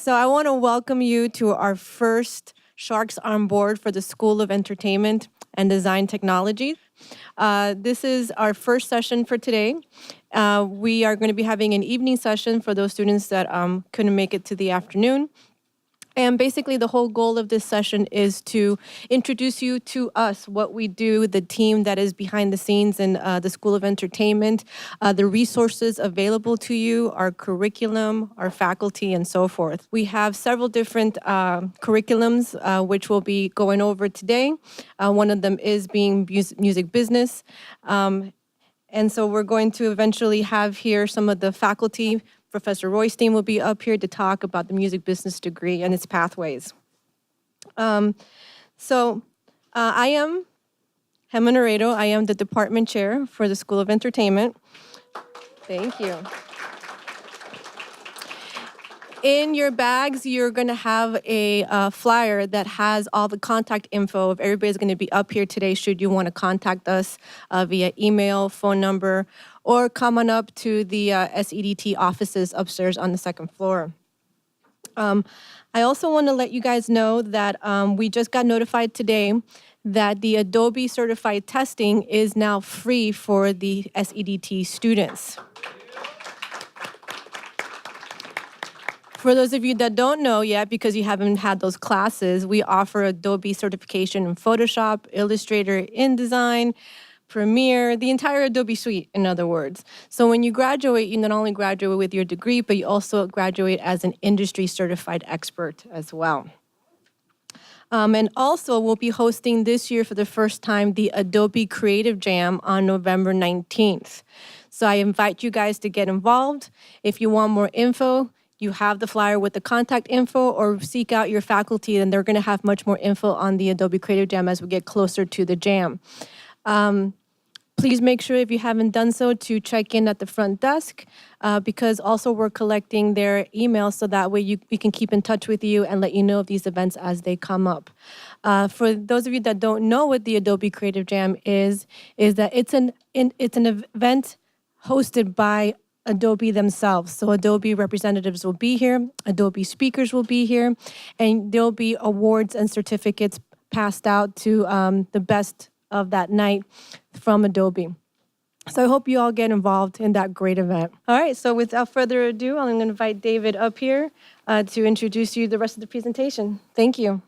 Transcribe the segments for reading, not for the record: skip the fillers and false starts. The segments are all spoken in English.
So I want to welcome you to our first Sharks on Board for the School of Entertainment and Design Technology. This is our first session for today. We are going to be having an evening session for those students that couldn't make it to the afternoon. And basically, the whole goal of this session is to introduce you to us, what we do, the team that is behind the scenes in the School of Entertainment, the resources available to you, our curriculum, our faculty, and so forth. We have several different curriculums which we'll be going over today. One of them is being music business. And so we're going to eventually have here some of the faculty. Professor Roystein will be up here to talk about the music business degree and its pathways. I am Gemma Naredo. I am the department chair for the School of Entertainment. Thank you. In your bags, you're going to have a flyer that has all the contact info of everybody's going to be up here today should you want to contact us via email, phone number, or come on up to the SEDT offices upstairs on the second floor. I also want to let you guys know that we just got notified today that the Adobe certified testing is now free for the SEDT students. For those of you that don't know yet, because you haven't had those classes, we offer Adobe certification in Photoshop, Illustrator, InDesign, Premiere, the entire Adobe suite, in other words. So when you graduate, you not only graduate with your degree, but you also graduate as an industry certified expert as well. And also, we'll be hosting this year for the first time the Adobe Creative Jam on November 19th. So I invite you guys to get involved. If you want more info, you have the flyer with the contact info, or seek out your faculty, and they're going to have much more info on the Adobe Creative Jam as we get closer to the jam. Please make sure, if you haven't done so, to check in at the front desk because also we're collecting their emails so that way we can keep in touch with you and let you know of these events as they come up. For those of you that don't know what the Adobe Creative Jam is that it's an event hosted by Adobe themselves. So Adobe representatives will be here, Adobe speakers will be here, and there'll be awards and certificates passed out to the best of that night from Adobe. So I hope you all get involved in that great event. All right, so without further ado, I'm going to invite David up here to introduce you to the rest of the presentation. Thank you.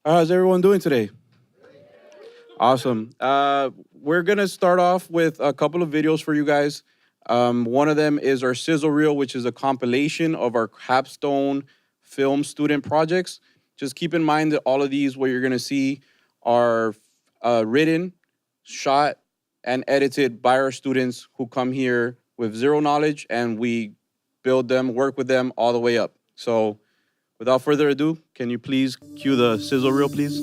How's everyone doing today? Awesome. We're going to start off with a couple of videos for you guys. One of them is our Sizzle Reel, which is a compilation of our capstone film student projects. Just keep in mind that all of these, what you're going to see, are written, shot, and edited by our students who come here with zero knowledge, and we build them, work with them all the way up. So without further ado, can you please cue the Sizzle Reel, please?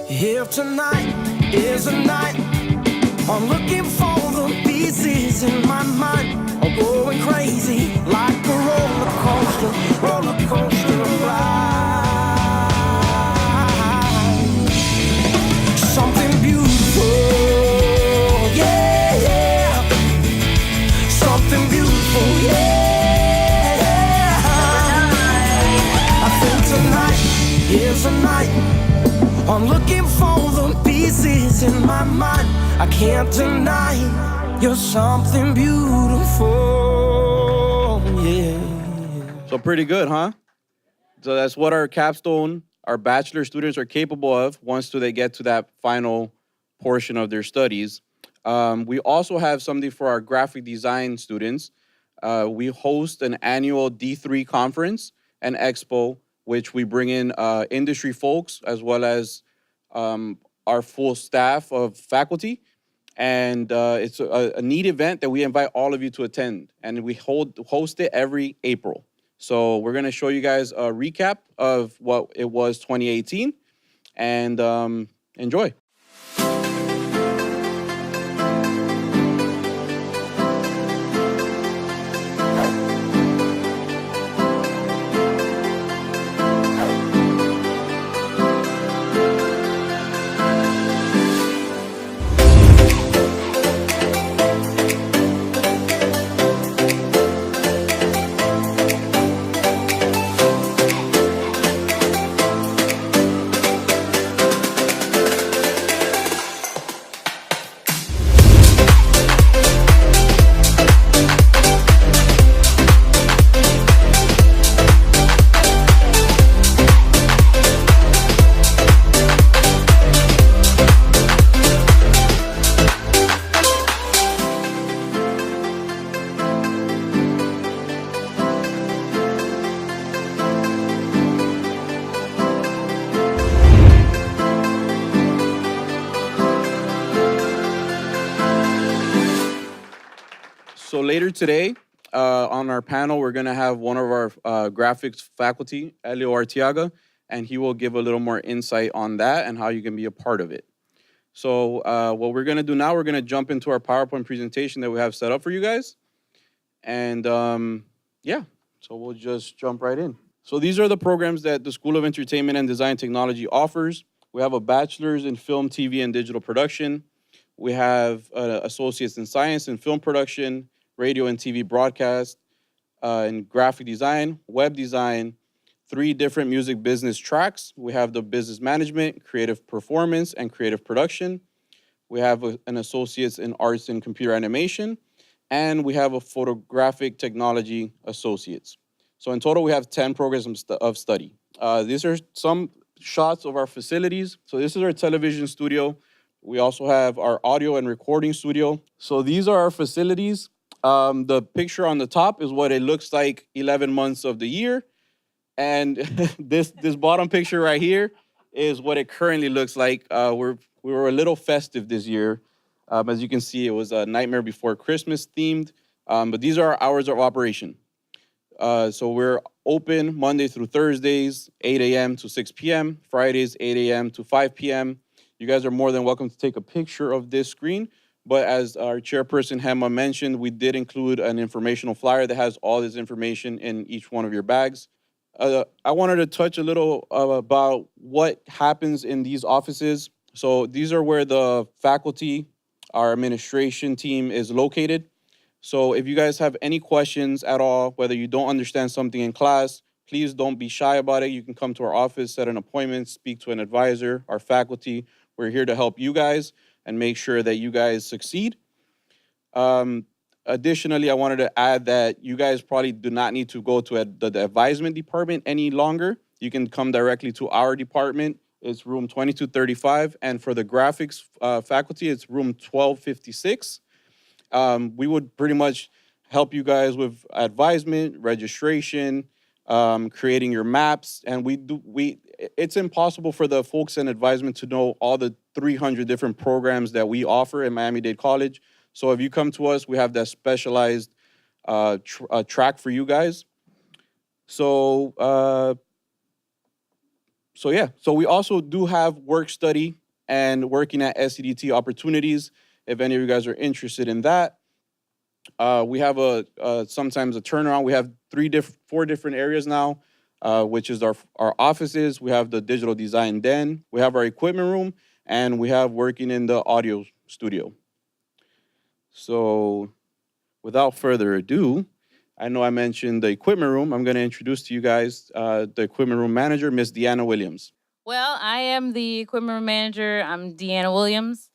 If tonight is a night, I'm looking for the pieces in my mind. I'm going crazy like a roller coaster ride. Something beautiful, yeah. Something beautiful, yeah. I think tonight is a night. I'm looking for the pieces in my mind. I can't deny you're something beautiful, yeah. So pretty good, huh? So that's what our capstone, our bachelor students are capable of once they get to that final portion of their studies. We also have something for our graphic design students. We host an annual D3 conference and expo, which we bring in industry folks as well as our full staff of faculty. And it's a neat event that we invite all of you to attend. And we host it every April. So we're going to show you guys a recap of what it was 2018. And enjoy. So later today, on our panel, we're going to have one of our graphics faculty, Elio Artiaga, and he will give a little more insight on that and how you can be a part of it. So what we're going to do now, we're going to jump into our PowerPoint presentation that we have set up for you guys. And yeah, so we'll just jump right in. So these are the programs that the School of Entertainment and Design Technology offers. We have a bachelor's in film, TV, and digital production. We have associates in science and film production, radio and TV broadcast, and graphic design, web design, 3 different music business tracks. We have the business management, creative performance, and creative production. We have an associate's in arts and computer animation, and we have a photographic technology associates. So in total, we have 10 programs of study. These are some shots of our facilities. So this is our television studio. We also have our audio and recording studio. So these are our facilities. The picture on the top is what it looks like 11 months of the year. And this bottom picture right here is what it currently looks like. We were a little festive this year. As you can see, it was a Nightmare Before Christmas themed. But these are our hours of operation. So we're open Monday through Thursdays, 8 a.m. to 6 p.m., Fridays, 8 a.m. to 5 p.m. You guys are more than welcome to take a picture of this screen. But as our chairperson, Hema, mentioned, we did include an informational flyer that has all this information in each one of your bags. I wanted to touch a little about what happens in these offices. So these are where the faculty, our administration team is located. So if you guys have any questions at all, whether you don't understand something in class, please don't be shy about it. You can come to our office, set an appointment, speak to an advisor, our faculty. We're here to help you guys and make sure that you guys succeed. Additionally, I wanted to add that you guys probably do not need to go to the advisement department any longer. You can come directly to our department. It's room 2235. And for the graphics faculty, it's room 1256. We would pretty much help you guys with advisement, registration, creating your maps. And it's impossible for the folks in advisement to know all the 300 different programs that we offer at Miami Dade College. So if you come to us, we have that specialized track for you guys. So yeah. So we also do have work study and working at SEDT opportunities. If any of you guys are interested in that, we have sometimes a turnaround. We have 4 different areas now, which is our offices. We have the digital design den. We have our equipment room, and we have working in the audio studio. So without further ado, I know I mentioned the equipment room. I'm going to introduce to you guys the equipment room manager, Miss Deanna Williams. Well, I am the equipment room manager. I'm Deanna Williams.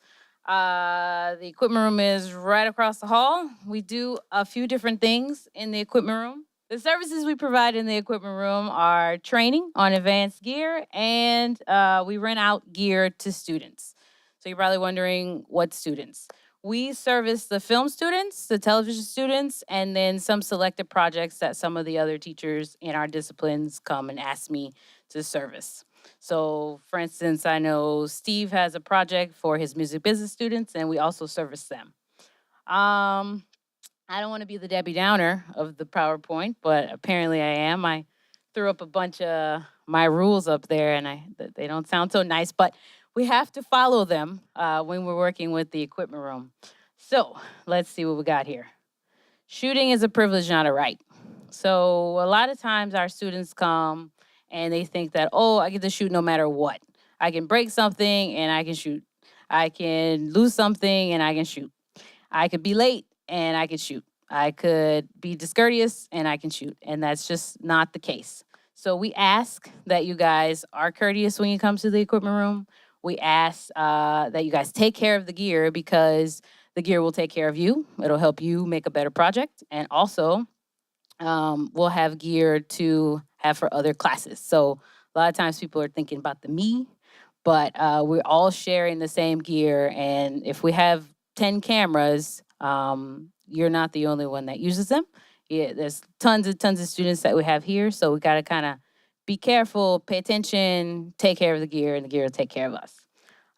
The equipment room is right across the hall. We do a few different things in the equipment room. The services we provide in the equipment room are training on advanced gear, and we rent out gear to students. So you're probably wondering, what students? We service the film students, the television students, and then some selected projects that some of the other teachers in our disciplines come and ask me to service. So, for instance, I know Steve has a project for his music business students, and we also service them. I don't want to be the Debbie Downer of the PowerPoint, but apparently I am. I threw up a bunch of my rules up there, and they don't sound so nice, but we have to follow them when we're working with the equipment room. So let's see what we got here. Shooting is a privilege, not a right. So a lot of times our students come and they think that, oh, I get to shoot no matter what. I can break something and I can shoot. I can lose something and I can shoot. I could be late and I can shoot. I could be discourteous and I can shoot. And that's just not the case. So we ask that you guys are courteous when you come to the equipment room. We ask that you guys take care of the gear, because the gear will take care of you. It'll help you make a better project. And also, we'll have gear to have for other classes. So a lot of times people are thinking about the me, but we're all sharing the same gear. And if we have 10 cameras, you're not the only one that uses them. Yeah, there's tons of students that we have here. So we got to kind of be careful, pay attention, take care of the gear, and the gear will take care of us.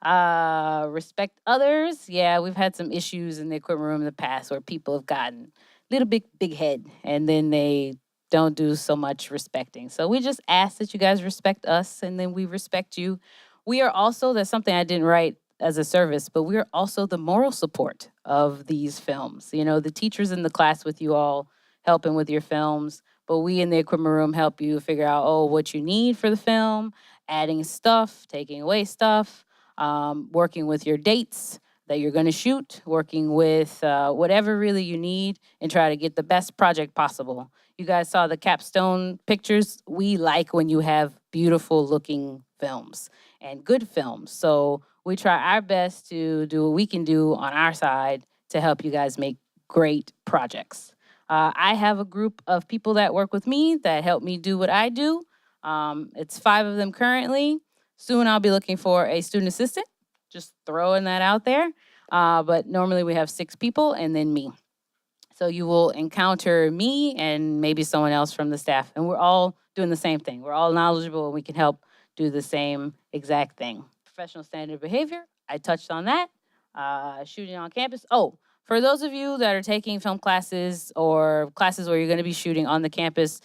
Respect others. Yeah, we've had some issues in the equipment room in the past where people have gotten a little big head and then they don't do so much respecting. So we just ask that you guys respect us and then we respect you. We are also, that's something I didn't write as a service, but we are also the moral support of these films. You know, the teachers in the class with you all helping with your films, but we in the equipment room help you figure out, oh, what you need for the film, adding stuff, taking away stuff, working with your dates that you're going to shoot, working with whatever really you need, and try to get the best project possible. You guys saw the capstone pictures. We like when you have beautiful looking films and good films. So we try our best to do what we can do on our side to help you guys make great projects. I have a group of people that work with me that help me do what I do. It's 5 of them currently. Soon I'll be looking for a student assistant, just throwing that out there. But normally we have 6 people and then me. So you will encounter me and maybe someone else from the staff, and we're all doing the same thing. We're all knowledgeable and we can help do the same exact thing. Professional standard behavior, I touched on that. Shooting on campus. Oh, for those of you that are taking film classes or classes where you're going to be shooting on the campus,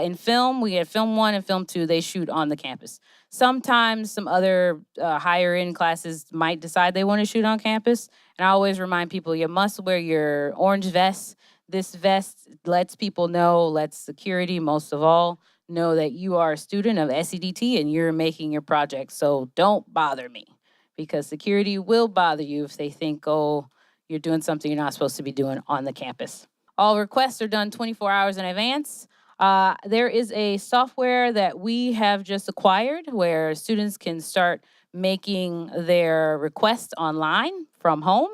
in film, we have Film 1 and Film 2, they shoot on the campus. Sometimes some other higher end classes might decide they want to shoot on campus. And I always remind people, you must wear your orange vest. This vest lets people know, lets security most of all, know that you are a student of SEDT and you're making your project. So don't bother me, because security will bother you if they think, oh, you're doing something you're not supposed to be doing on the campus. All requests are done 24 hours in advance. There is a software that we have just acquired where students can start making their requests online from home.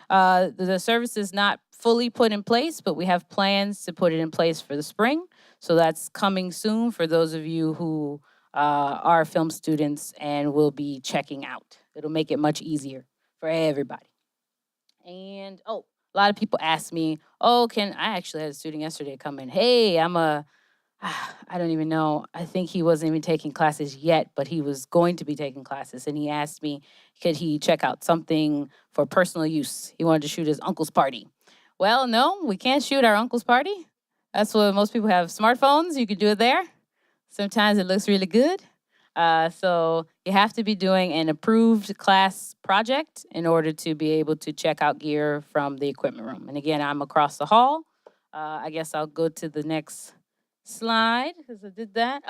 The service is not fully put in place, but we have plans to put it in place for the spring. So that's coming soon for those of you who are film students and will be checking out. It'll make it much easier for everybody. And, a lot of people ask me, I actually had a student yesterday come in, hey, I don't even know. I think he wasn't even taking classes yet, but he was going to be taking classes. And he asked me, could he check out something for personal use? He wanted to shoot his uncle's party. Well, no, we can't shoot our uncle's party. That's what most people have smartphones. You can do it there. Sometimes it looks really good. So you have to be doing an approved class project in order to be able to check out gear from the equipment room. And again, I'm across the hall. I guess I'll go to the next slide because I did that.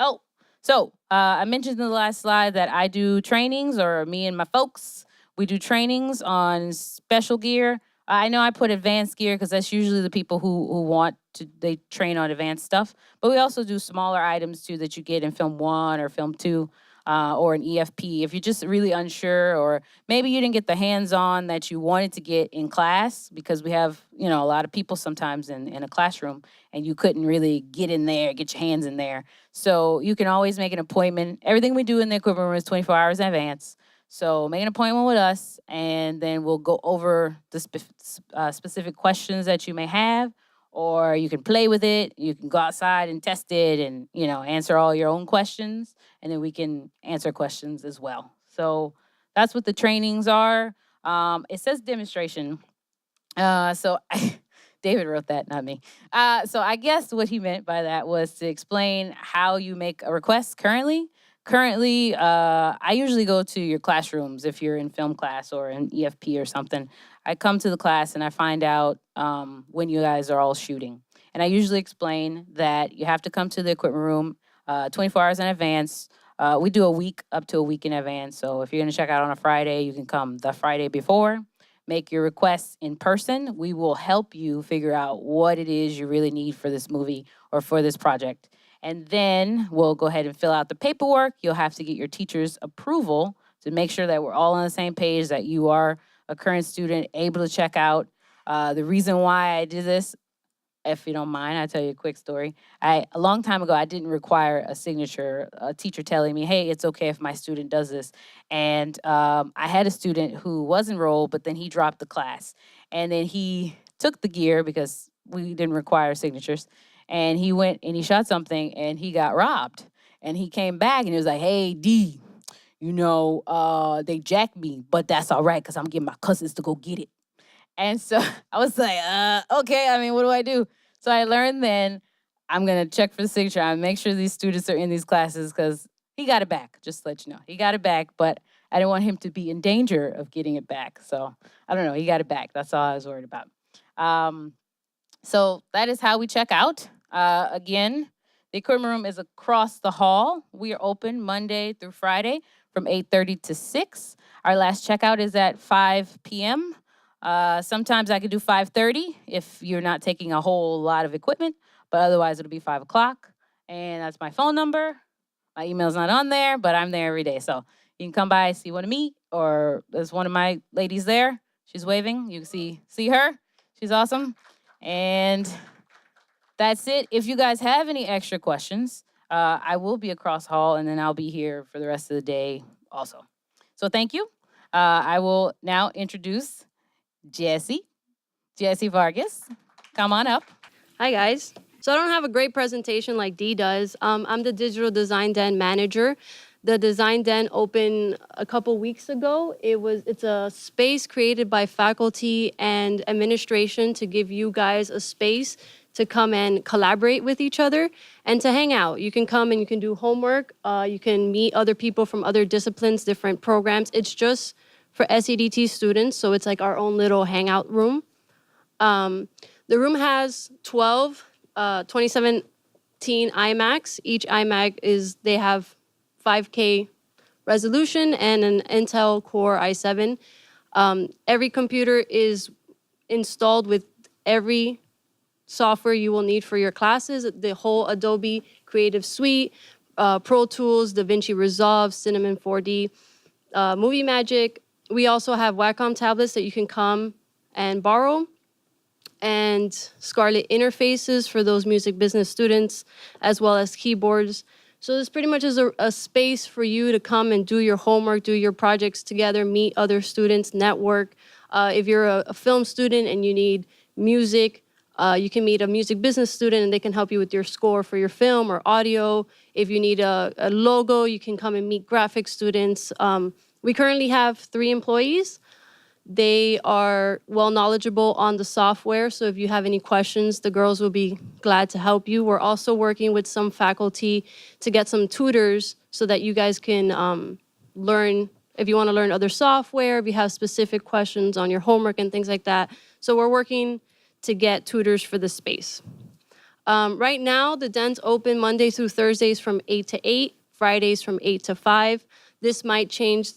I mentioned in the last slide that I do trainings, or me and my folks, we do trainings on special gear. I know I put advanced gear because that's usually the people who want to, they train on advanced stuff. But we also do smaller items too that you get in Film 1 or Film 2 or an EFP. If you're just really unsure, or maybe you didn't get the hands-on that you wanted to get in class, because we have, a lot of people sometimes in a classroom and you couldn't really get in there, get your hands in there. So you can always make an appointment. Everything we do in the equipment room is 24 hours in advance. So make an appointment with us, and then we'll go over the specific questions that you may have, or you can play with it. You can go outside and test it and, answer all your own questions, and then we can answer questions as well. So that's what the trainings are. It says demonstration. David wrote that, not me. So I guess what he meant by that was to explain how you make a request currently. Currently, I usually go to your classrooms if you're in film class or in EFP or something. I come to the class and I find out when you guys are all shooting. And I usually explain that you have to come to the equipment room 24 hours in advance. We do up to a week in advance. So if you're going to check out on a Friday, you can come the Friday before. Make your requests in person. We will help you figure out what it is you really need for this movie or for this project. And then we'll go ahead and fill out the paperwork. You'll have to get your teacher's approval to make sure that we're all on the same page, that you are a current student able to check out. The reason why I did this, if you don't mind, I'll tell you a quick story. A long time ago, I didn't require a signature, a teacher telling me, hey, it's okay if my student does this. And I had a student who was enrolled, but then he dropped the class. And then he took the gear because we didn't require signatures. And he went and he shot something and he got robbed. And he came back and he was like, hey, D, they jacked me, but that's all right because I'm getting my cousins to go get it. And so I was like, okay, I mean, what do I do? So I learned then I'm going to check for the signature. I make sure these students are in these classes because he got it back, just to let you know. He got it back, but I didn't want him to be in danger of getting it back. So I don't know, he got it back. That's all I was worried about. So that is how we check out. Again, the equipment room is across the hall. We are open Monday through Friday from 8:30 to 6. Our last checkout is at 5 p.m. Sometimes I could do 5:30 if you're not taking a whole lot of equipment, but otherwise it'll be 5 o'clock. And that's my phone number. My email's not on there, but I'm there every day. So you can come by, see one of me, or there's one of my ladies there. She's waving. You can see her. She's awesome. And that's it. If you guys have any extra questions, I will be across hall, and then I'll be here for the rest of the day also. So thank you. I will now introduce Jesse Vargas. Come on up. Hi, guys. So I don't have a great presentation like Dee does. I'm the Digital Design Den manager. The Design Den opened a couple weeks ago. It's a space created by faculty and administration to give you guys a space to come and collaborate with each other and to hang out. You can come and you can do homework. You can meet other people from other disciplines, different programs. It's just for SEDT students, so it's like our own little hangout room. The room has 12 2017 iMacs. Each iMac they have 5K resolution and an Intel Core i7. Every computer is installed with every software you will need for your classes, the whole Adobe Creative Suite, Pro Tools, DaVinci Resolve, Cinnamon 4D, Movie Magic. We also have Wacom tablets that you can come and borrow, and Scarlett interfaces for those music business students, as well as keyboards. So this pretty much is a space for you to come and do your homework, do your projects together, meet other students, network. If you're a film student and you need music, you can meet a music business student and they can help you with your score for your film or audio. If you need a logo, you can come and meet graphic students. We currently have 3 employees. They are well knowledgeable on the software, so if you have any questions, the girls will be glad to help you. We're also working with some faculty to get some tutors so that you guys can learn, if you want to learn other software, if you have specific questions on your homework and things like that. So we're working to get tutors for the space. Right now, the den's open Monday through Thursdays from 8 to 8, Fridays from 8 to 5. This might change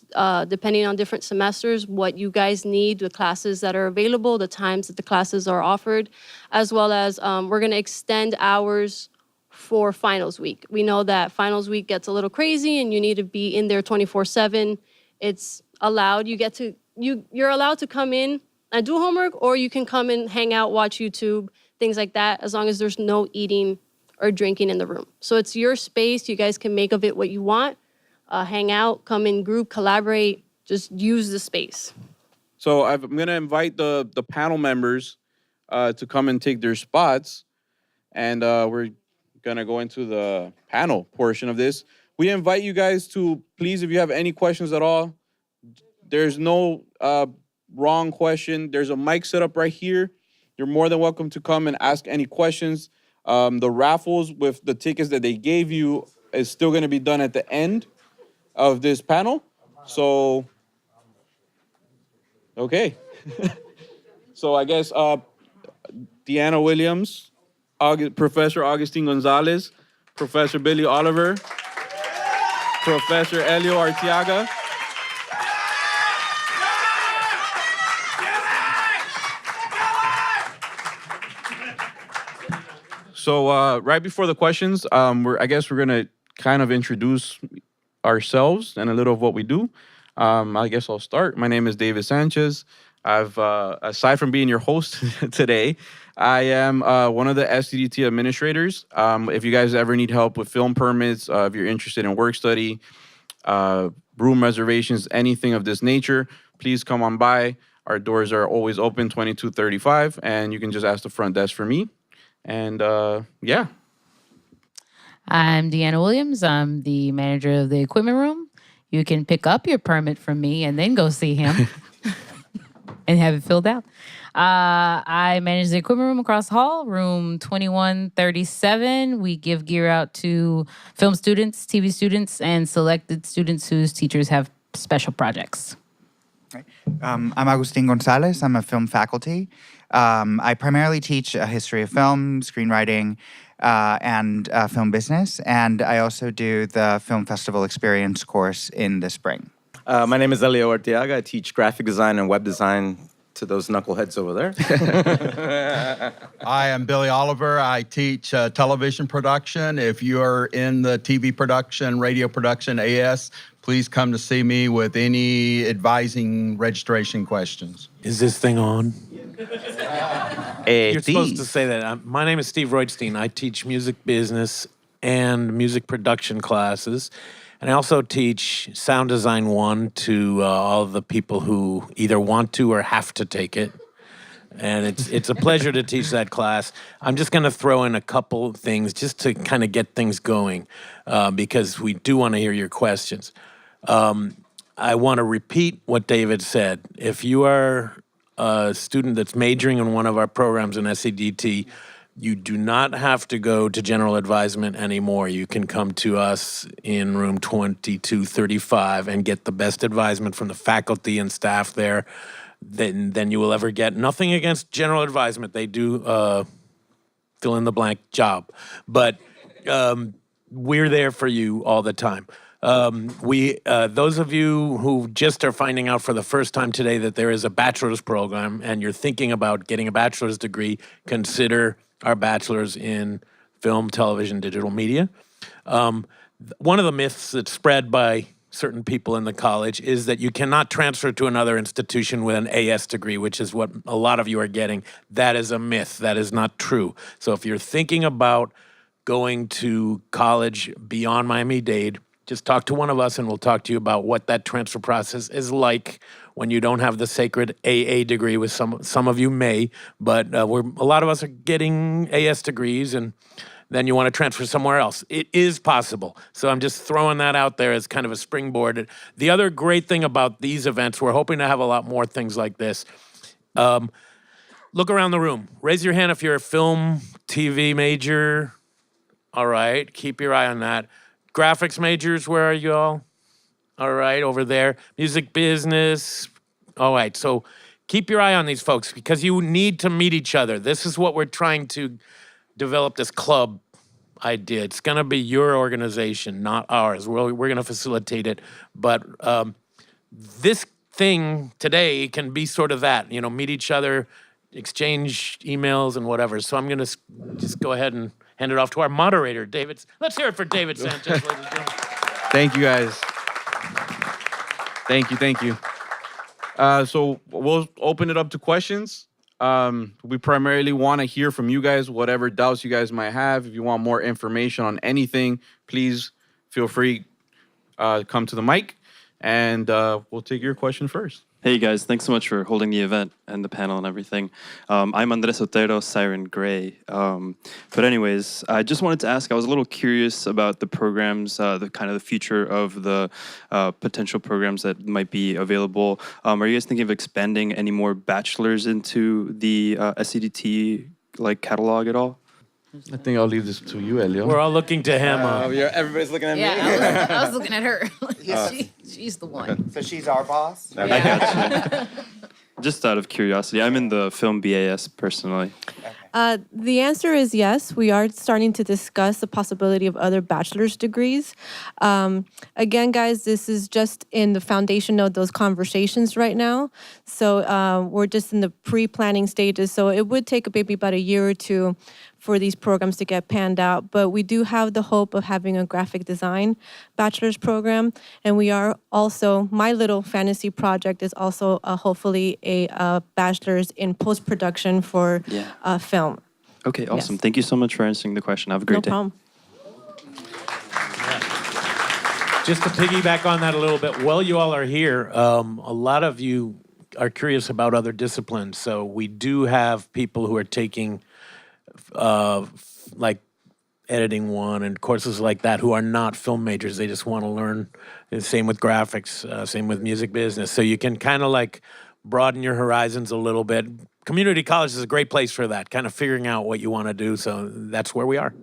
depending on different semesters, what you guys need, the classes that are available, the times that the classes are offered, as well as we're going to extend hours for finals week. We know that finals week gets a little crazy and you need to be in there 24/7. It's allowed. You're allowed to come in and do homework, or you can come and hang out, watch YouTube, things like that, as long as there's no eating or drinking in the room. So it's your space. You guys can make of it what you want. Hang out, come in group, collaborate, just use the space. So I'm going to invite the panel members to come and take their spots. And we're going to go into the panel portion of this. We invite you guys to, please, if you have any questions at all, there's no wrong question. There's a mic set up right here. You're more than welcome to come and ask any questions. The raffles with the tickets that they gave you is still going to be done at the end of this panel. So, okay. So I guess Deanna Williams, Professor Augustine Gonzalez, Professor Billy Oliver, Professor Elio Arteaga, So right before the questions, I guess we're gonna kind of introduce ourselves and a little of what we do. I guess I'll start. My name is David Sanchez. Aside from being your host today, I am one of the SEDT administrators. If you guys ever need help with film permits, if you're interested in work study, room reservations, anything of this nature, please come on by. Our doors are always open 2235, and you can just ask the front desk for me. And yeah. I'm Deanna Williams. I'm the manager of the equipment room. you can pick up your permit from me and then go see him and have it filled out. I manage the equipment room across the hall, room 2137. We give gear out to film students, TV students, and selected students whose teachers have special projects. I'm Agustin Gonzalez. I'm a film faculty. I primarily teach a history of film, screenwriting, and film business. And I also do the Film Festival Experience course in the spring. My name is Elio Arteaga. I teach graphic design and web design to those knuckleheads over there. I am Billy Oliver. I teach television production. If you're in the TV production, radio production, AS, please come to see me with any advising registration questions. Is this thing on? Hey, You're supposed to say that. My name is Steve Reutstein. I teach music business and music production classes. And I also teach Sound Design 1 to all of the people who either want to or have to take it. And it's a pleasure to teach that class. I'm just going to throw in a couple things just to kind of get things going because we do want to hear your questions. I want to repeat what David said. If you are a student that's majoring in one of our programs in SEDT, you do not have to go to general advisement anymore. You can come to us in room 2235 and get the best advisement from the faculty and staff there than you will ever get. Nothing against general advisement. They do fill in the blank job. But we're there for you all the time. Those of you who just are finding out for the first time today that there is a bachelor's program and you're thinking about getting a bachelor's degree, consider our bachelor's in film, television, digital media. One of the myths that's spread by certain people in the college is that you cannot transfer to another institution with an AS degree, which is what a lot of you are getting. That is a myth. That is not true. So if you're thinking about going to college beyond Miami-Dade, just talk to one of us and we'll talk to you about what that transfer process is like when you don't have the sacred AA degree, with some of you may, but a lot of us are getting AS degrees and then you want to transfer somewhere else. It is possible. So I'm just throwing that out there as kind of a springboard. The other great thing about these events, we're hoping to have a lot more things like this. Look around the room. Raise your hand if you're a film, TV major. All right, keep your eye on that. Graphics majors, where are you all? All right, over there. Music business. All right, so keep your eye on these folks because you need to meet each other. This is what we're trying to develop, this club idea. It's going to be your organization, not ours. We're going to facilitate it. But this thing today can be sort of that, meet each other, exchange emails and whatever. So I'm going to just go ahead and hand it off to our moderator, David. Let's hear it for David Sanchez, ladies and gentlemen. Thank you, guys. Thank you. So we'll open it up to questions. We primarily want to hear from you guys, whatever doubts you guys might have. If you want more information on anything, please feel free come to the mic, and we'll take your question first. Hey guys, thanks so much for holding the event and the panel and everything. I'm Andres Otero, Siren Gray. But anyways, I just wanted to ask, I was a little curious about the programs, the kind of the future of the potential programs that might be available. Are you guys thinking of expanding any more bachelors into the SEDT catalog at all? I think I'll leave this to you, Elio. We're all looking to him. Everybody's looking at me. Yeah, I was looking at her. She's the one. So she's our boss? I got you. Just out of curiosity, I'm in the film BAS personally. The answer is yes. We are starting to discuss the possibility of other bachelor's degrees. Again, guys, this is just in the foundation of those conversations right now. So we're just in the pre-planning stages. So it would take maybe about a year or two for these programs to get panned out. But we do have the hope of having a graphic design bachelor's program. And we are also, my little fantasy project is also hopefully a bachelor's in post-production for film. Okay, awesome. Yes. Thank you so much for answering the question. Have a great day. No problem. Just to piggyback on that a little bit, while you all are here, a lot of you are curious about other disciplines. So we do have people who are taking editing 1 and courses like that who are not film majors. They just want to learn. The same with graphics, same with music business. So you can kind of like broaden your horizons a little bit. Community college is a great place for that, kind of figuring out what you want to do. So that's where we are.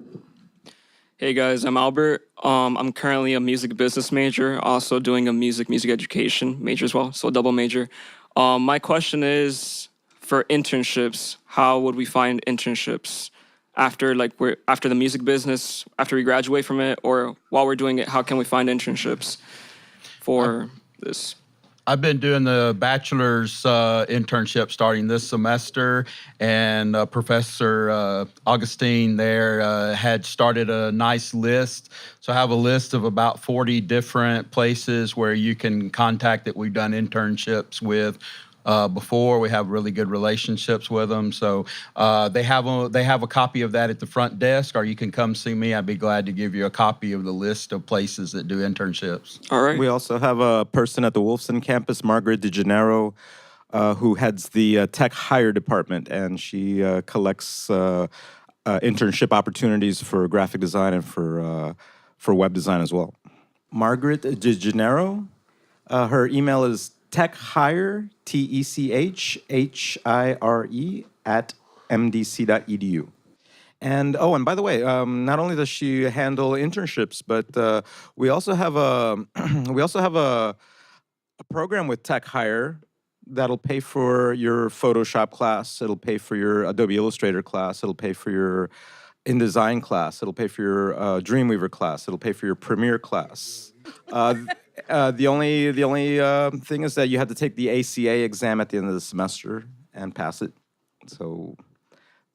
Hey guys, I'm Albert. I'm currently a music business major, also doing a music education major as well, so a double major. My question is, for internships, how would we find internships after the music business, after we graduate from it, or while we're doing it, how can we find internships for this? I've been doing the bachelor's internship starting this semester, and Professor Augustine there had started a nice list. So I have a list of about 40 different places where you can contact that we've done internships with before. We have really good relationships with them. So they have a copy of that at the front desk, or you can come see me. I'd be glad to give you a copy of the list of places that do internships. All right. We also have a person at the Wolfson campus, Margaret DeGennaro, who heads the tech hire department, and she collects internship opportunities for graphic design and for web design as well. Margaret DeGennaro, her email is techhire, TECHHIRE @mdc.edu. And by the way, not only does she handle internships, but we also have a program with Tech Hire that'll pay for your Photoshop class. It'll pay for your Adobe Illustrator class. It'll pay for your InDesign class. It'll pay for your Dreamweaver class. It'll pay for your Premiere class. The only thing is that you have to take the ACA exam at the end of the semester and pass it. So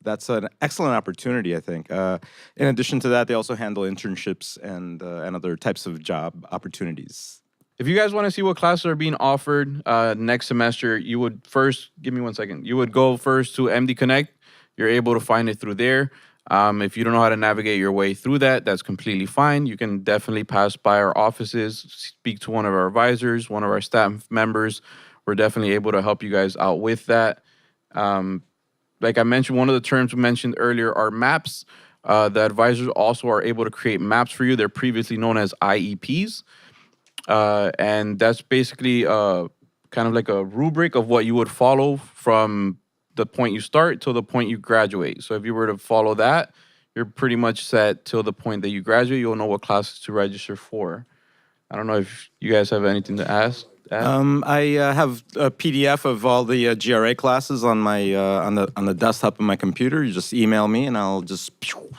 that's an excellent opportunity, I think. In addition to that, they also handle internships and other types of job opportunities. If you guys want to see what classes are being offered next semester, you would first, give me 1 second. You would go first to MD Connect. You're able to find it through there. If you don't know how to navigate your way through that, that's completely fine. You can definitely pass by our offices, speak to one of our advisors, one of our staff members. We're definitely able to help you guys out with that. Like I mentioned, one of the terms we mentioned earlier are maps. The advisors also are able to create maps for you. They're previously known as IEPs. And that's basically kind of like a rubric of what you would follow from the point you start till the point you graduate. So if you were to follow that, you're pretty much set till the point that you graduate. You'll know what classes to register for. I don't know if you guys have anything to ask. I have a PDF of all the GRA classes on my on the desktop of my computer. You just email me, and I'll just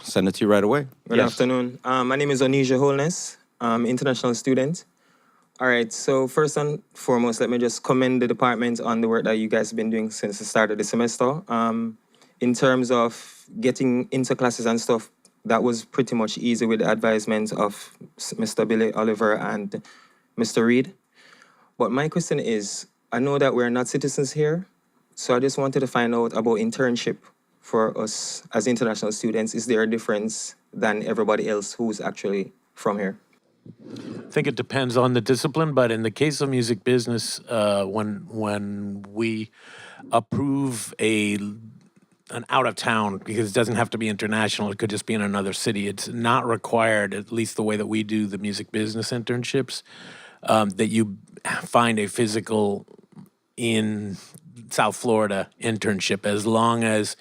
send it to you right away. Good afternoon. My name is Onisha Holness. I'm an international student. All right, so first and foremost, let me just commend the department on the work that you guys have been doing since the start of the semester. In terms of getting into classes and stuff, that was pretty much easy with the advisement of Mr. Billy Oliver and Mr. Reed. But my question is, I know that we're not citizens here, so I just wanted to find out about internship for us as international students. Is there a difference than everybody else who's actually from here? I think it depends on the discipline, but in the case of music business, when we approve an out of town, because it doesn't have to be international, it could just be in another city. It's not required, at least the way that we do the music business internships, that you find a physical in South Florida internship, as long as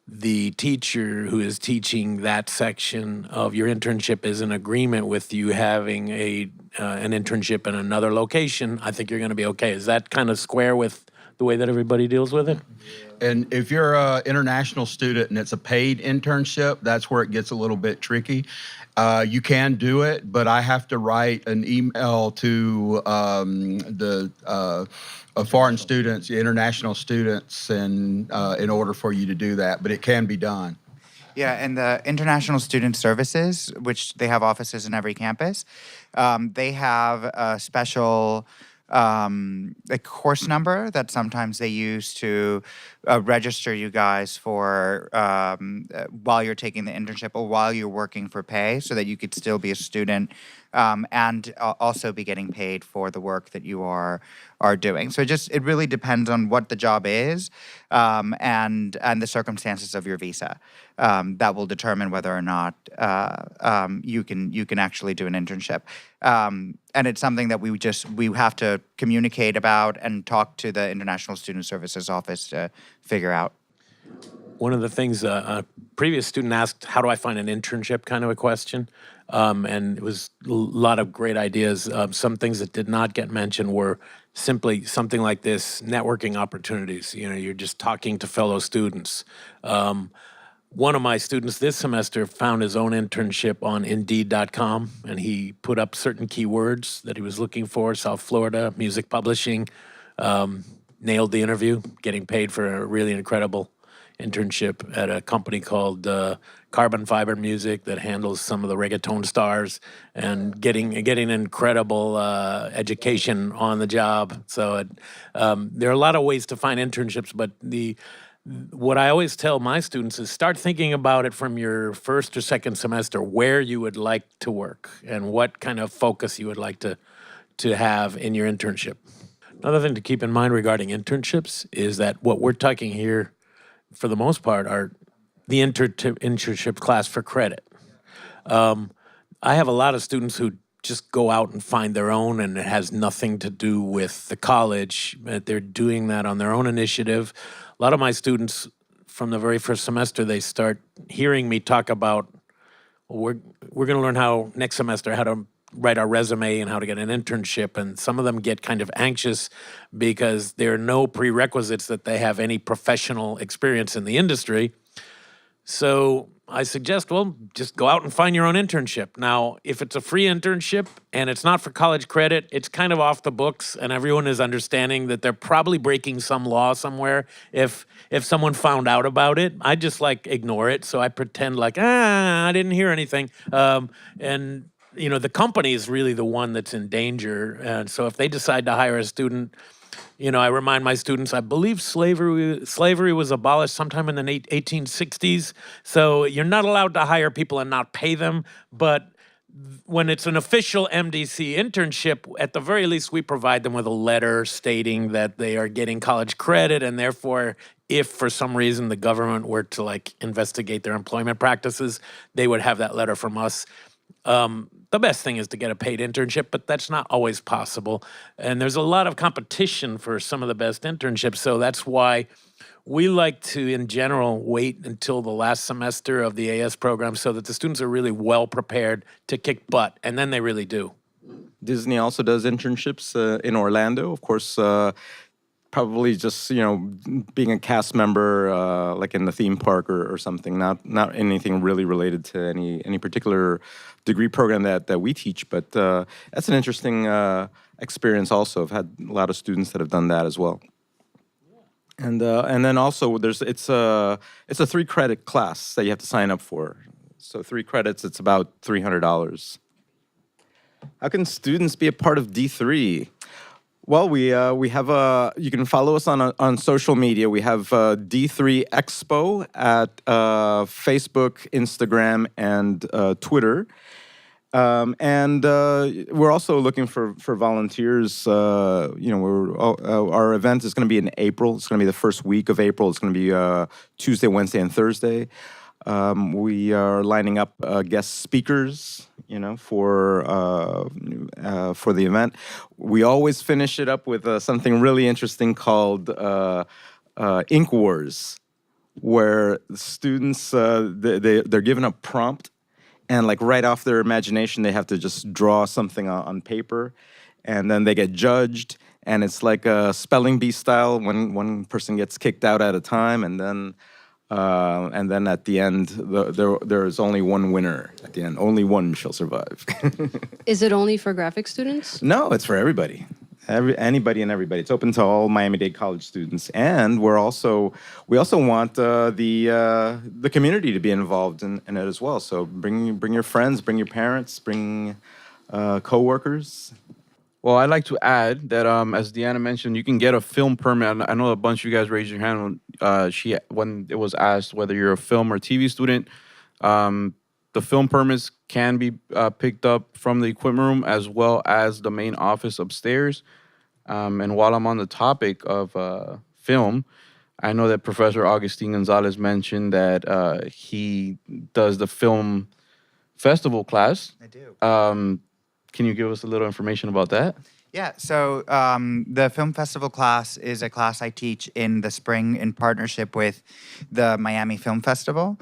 the teacher who is teaching that section of your internship is in agreement with you having an internship in another location. I think you're going to be okay. Is that kind of square with the way that everybody deals with it? And if you're an international student and it's a paid internship, that's where it gets a little bit tricky. You can do it, but I have to write an email to the foreign students, international students, and in order for you to do that. But it can be done. Yeah, and the International Student Services, which they have offices in every campus, they have a special a course number that sometimes they use to register you guys for while you're taking the internship or while you're working for pay, so that you could still be a student and also be getting paid for the work that you are doing. So it really depends on what the job is and the circumstances of your visa that will determine whether or not you can actually do an internship. And it's something that we have to communicate about and talk to the International Student Services Office to figure out. One of the things a previous student asked, how do I find an internship, kind of a question. And it was a lot of great ideas. Some things that did not get mentioned were simply something like this, networking opportunities. You know, you're just talking to fellow students. One of my students this semester found his own internship on Indeed.com, and he put up certain keywords that he was looking for: South Florida, music publishing, nailed the interview, getting paid for a really incredible internship at a company called Carbon Fiber Music that handles some of the reggaeton stars, and getting incredible education on the job. So there are a lot of ways to find internships, but what I always tell my students is start thinking about it from your first or second semester, where you would like to work and what kind of focus you would like to have in your internship. Another thing to keep in mind regarding internships is that what we're talking here, for the most part, are the internship class for credit. I have a lot of students who just go out and find their own, and it has nothing to do with the college. They're doing that on their own initiative. A lot of my students, from the very first semester, they start hearing me talk about, well, we're going to learn how next semester how to write our resume and how to get an internship. And some of them get kind of anxious because there are no prerequisites that they have any professional experience in the industry. So I suggest, well, just go out and find your own internship. Now, if it's a free internship and it's not for college credit, it's kind of off the books, and everyone is understanding that they're probably breaking some law somewhere. If someone found out about it, I just ignore it. So I pretend I didn't hear anything. And you know, the company is really the one that's in danger. And so if they decide to hire a student, you know, I remind my students, I believe slavery was abolished sometime in the 1860s. So you're not allowed to hire people and not pay them. But when it's an official MDC internship, at the very least, we provide them with a letter stating that they are getting college credit. And therefore, if for some reason the government were to investigate their employment practices, they would have that letter from us. The best thing is to get a paid internship, but that's not always possible. And there's a lot of competition for some of the best internships. So that's why we like to, in general, wait until the last semester of the AS program so that the students are really well prepared to kick butt. And then they really do. Disney also does internships in Orlando. Of course, probably just, being a cast member, like in the theme park or something, not anything really related to any particular degree program that we teach, but that's an interesting experience also. I've had a lot of students that have done that as well. And then also it's a 3-credit class that you have to sign up for. So 3 credits, it's about $300. How can students be a part of D3? Well, we have you can follow us on social media. We have D3 Expo at Facebook, Instagram, and Twitter. And we're also looking for volunteers. Our event is going to be in April. It's going to be the first week of April. It's going to be Tuesday, Wednesday, and Thursday. We are lining up guest speakers, for the event. We always finish it up with something really interesting called Ink Wars, where the students they're given a prompt, and right off their imagination, they have to just draw something on paper, and then they get judged. And it's like a spelling bee style. One person gets kicked out at a time, and then at the end, there is only one winner. At the end, only one shall survive. Is it only for graphic students? No, it's for everybody. Anybody and everybody. It's open to all Miami Dade College students, and we also want the community to be involved in it as well. So bring your friends, bring your parents, bring coworkers. Well, I'd like to add that, as Deanna mentioned, you can get a film permit. I know a bunch of you guys raised your hand when it was asked whether you're a film or TV student. The film permits can be picked up from the equipment room as well as the main office upstairs. And while I'm on the topic of film, I know that Professor Augustine Gonzalez mentioned that he does the film festival class. I do. Can you give us a little information about that? Yeah, so the film festival class is a class I teach in the spring in partnership with the Miami Film Festival.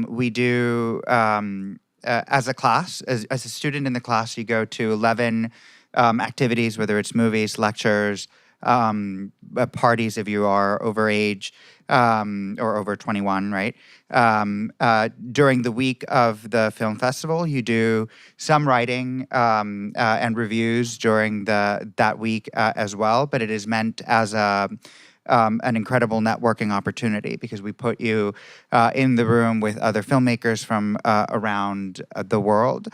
We do, as a class, as a student in the class, you go to 11 activities, whether it's movies, lectures, parties if you are over age or over 21, right? During the week of the film festival, you do some writing and reviews during that week as well, but it is meant as an incredible networking opportunity because we put you in the room with other filmmakers from around the world.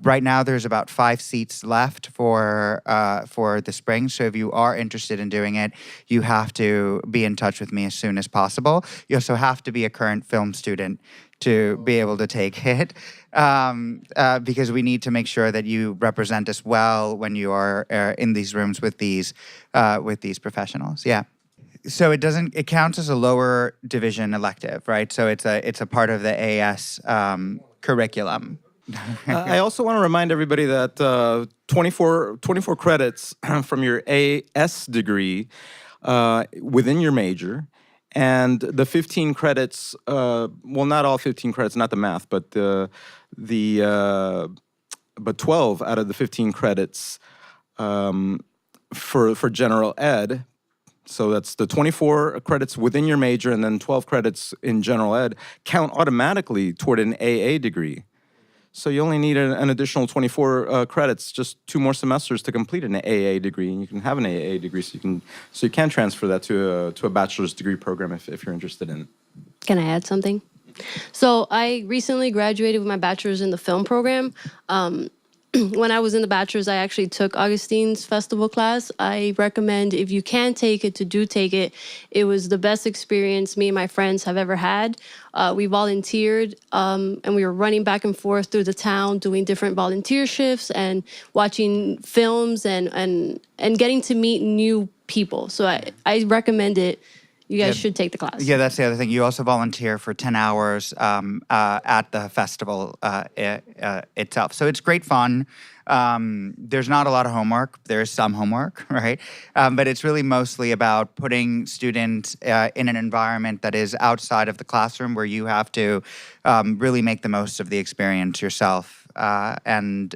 Right now, there's about 5 seats left for the spring. So if you are interested in doing it, you have to be in touch with me as soon as possible. You also have to be a current film student to be able to take it because we need to make sure that you represent us well when you are in these rooms with these professionals. Yeah. So it counts as a lower division elective, right? So it's a part of the AS curriculum. I also want to remind everybody that 24 credits from your AS degree within your major, and the 15 credits, well, not all 15 credits, not the math, but but 12 out of the 15 credits for general ed. So that's the 24 credits within your major and then 12 credits in general ed count automatically toward an AA degree. So you only need an additional 24 credits, just 2 more semesters to complete an AA degree, and you can have an AA degree. So you can transfer that to a bachelor's degree program if you're interested in it. Can I add something? So I recently graduated with my bachelor's in the film program. When I was in the bachelor's, I actually took Augustine's festival class. I recommend, if you can take it, to take it. It was the best experience me and my friends have ever had. We volunteered, and we were running back and forth through the town, doing different volunteer shifts and watching films and getting to meet new people. So I recommend it. You guys should take the class. Yeah, that's the other thing. You also volunteer for 10 hours at the festival itself. So it's great fun. There's not a lot of homework. There's some homework, right? But it's really mostly about putting students in an environment that is outside of the classroom where you have to really make the most of the experience yourself. And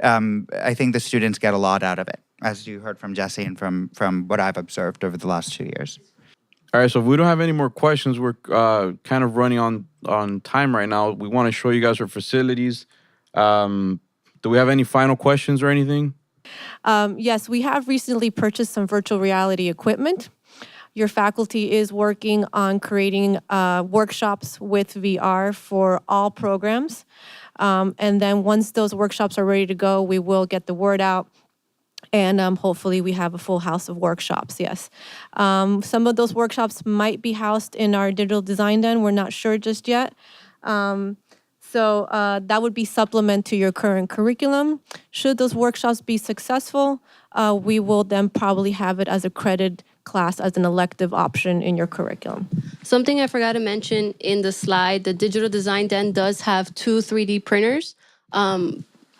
I think the students get a lot out of it, as you heard from Jesse and from what I've observed over the last 2 years. All right, so if we don't have any more questions, we're kind of running on time right now. We want to show you guys our facilities. Do we have any final questions or anything? Yes, we have recently purchased some virtual reality equipment. Your faculty is working on creating workshops with VR for all programs. And then once those workshops are ready to go, we will get the word out. And hopefully we have a full house of workshops, yes. Some of those workshops might be housed in our digital design den. We're not sure just yet. So that would be supplement to your current curriculum. Should those workshops be successful, we will then probably have it as a credit class as an elective option in your curriculum. Something I forgot to mention in the slide, the digital design den does have 2 3D printers.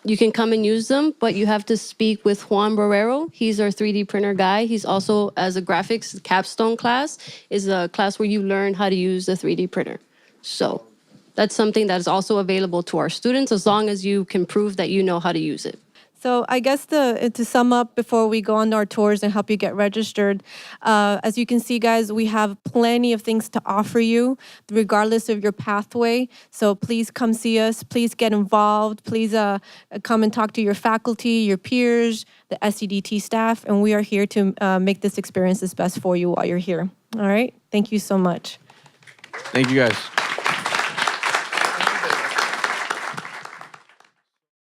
You can come and use them, but you have to speak with Juan Barrero. He's our 3D printer guy. He's also, as a graphics capstone class, is a class where you learn how to use the 3D printer. So that's something that is also available to our students as long as you can prove that you know how to use it. So I guess to sum up before we go on our tours and help you get registered, as you can see, guys, we have plenty of things to offer you regardless of your pathway. So please come see us. Please get involved. Please come and talk to your faculty, your peers, the SEDT staff, and we are here to make this experience as best for you while you're here. All right? Thank you so much. Thank you, guys.